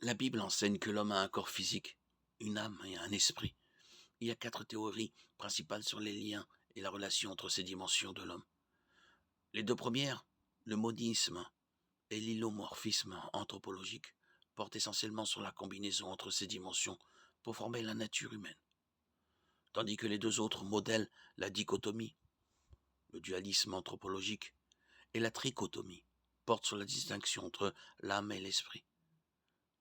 La Bible enseigne que l'homme a un corps physique, une âme et un esprit. Il y a 4 théories principales sur les liens et la relation entre ces dimensions de l'homme. Les deux premières, le monisme et l'hylomorphisme anthropologique, portent essentiellement sur la combinaison entre ces dimensions pour former la nature humaine. Tandis que les deux autres modèlent la dichotomie, le dualisme anthropologique, et la trichotomie, portent sur la distinction entre l'âme et l'esprit.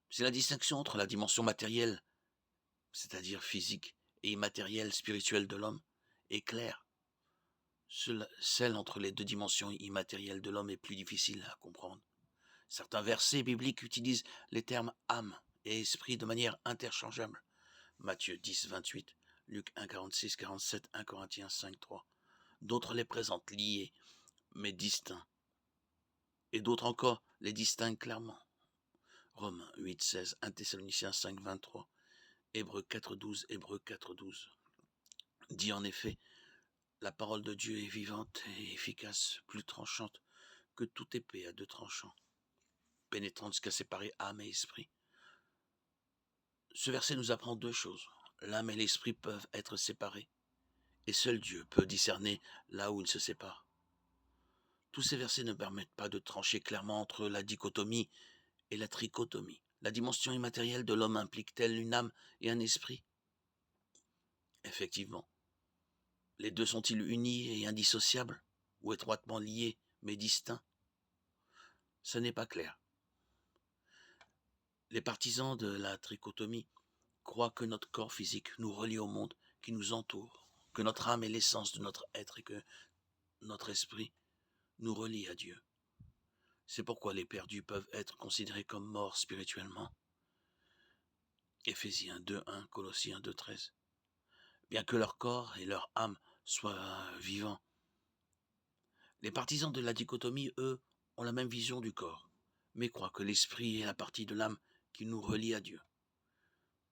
C'est la distinction entre la dimension matérielle, c'est-à-dire physique, et immatérielle, spirituelle de l'homme, est claire. Celle entre les deux dimensions immatérielles de l'homme est plus difficile à comprendre. Certains versets bibliques utilisent les termes âme et esprit de manière interchangeable. Matthieu 10, 28, Luc 1, 46, 47, 1 Corinthiens 5, 3. D'autres les présentent liés, mais distincts. Et d'autres encore les distinguent clairement. Romains 8, 16, 1 Thessaloniciens 5, 23, Hébreux 4, 12, Hébreux 4, 12. Dit en effet, la parole de Dieu est vivante et efficace, plus tranchante que toute épée à deux tranchants, pénétrante jusqu'à séparer âme et esprit. Ce verset nous apprend deux choses. L'âme et l'esprit peuvent être séparés, et seul Dieu peut discerner là où ils se séparent. Tous ces versets ne permettent pas de trancher clairement entre la dichotomie et la trichotomie. La dimension immatérielle de l'homme implique-t-elle une âme et un esprit? Effectivement. Les deux sont-ils unis et indissociables, ou étroitement liés mais distincts? Ce n'est pas clair. Les partisans de la trichotomie croient que notre corps physique nous relie au monde qui nous entoure, que notre âme est l'essence de notre être et que notre esprit nous relie à Dieu. C'est pourquoi les perdus peuvent être considérés comme morts spirituellement. Éphésiens 2.1, Colossiens 2.13. Bien que leur corps et leur âme soient vivants. Les partisans de la dichotomie, eux, ont la même vision du corps, mais croient que l'esprit est la partie de l'âme qui nous relie à Dieu.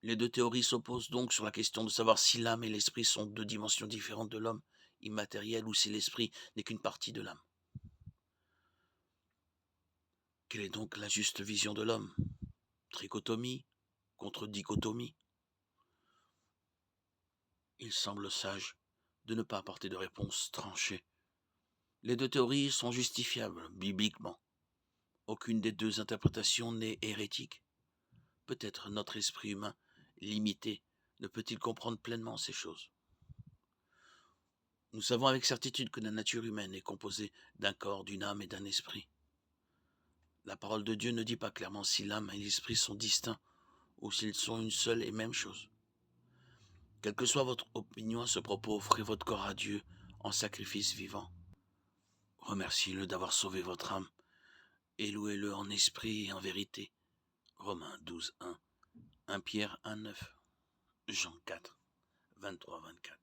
Les deux théories s'opposent donc sur la question de savoir si l'âme et l'esprit sont deux dimensions différentes de l'homme, immatériel, ou si l'esprit n'est qu'une partie de l'âme. Quelle est donc la juste vision de l'homme? Trichotomie contre dichotomie? Il semble sage de ne pas apporter de réponse tranchée. Les deux théories sont justifiables bibliquement. Aucune des deux interprétations n'est hérétique. Peut-être notre esprit humain, limité, ne peut-il comprendre pleinement ces choses. Nous savons avec certitude que la nature humaine est composée d'un corps, d'une âme et d'un esprit. La parole de Dieu ne dit pas clairement si l'âme et l'esprit sont distincts ou s'ils sont une seule et même chose. Quelle que soit votre opinion à ce propos, offrez votre corps à Dieu en sacrifice vivant. Remerciez-le d'avoir sauvé votre âme et louez-le en esprit et en vérité. Romains 12, 1, 1 Pierre 1, 9, Jean 4, 23, 24.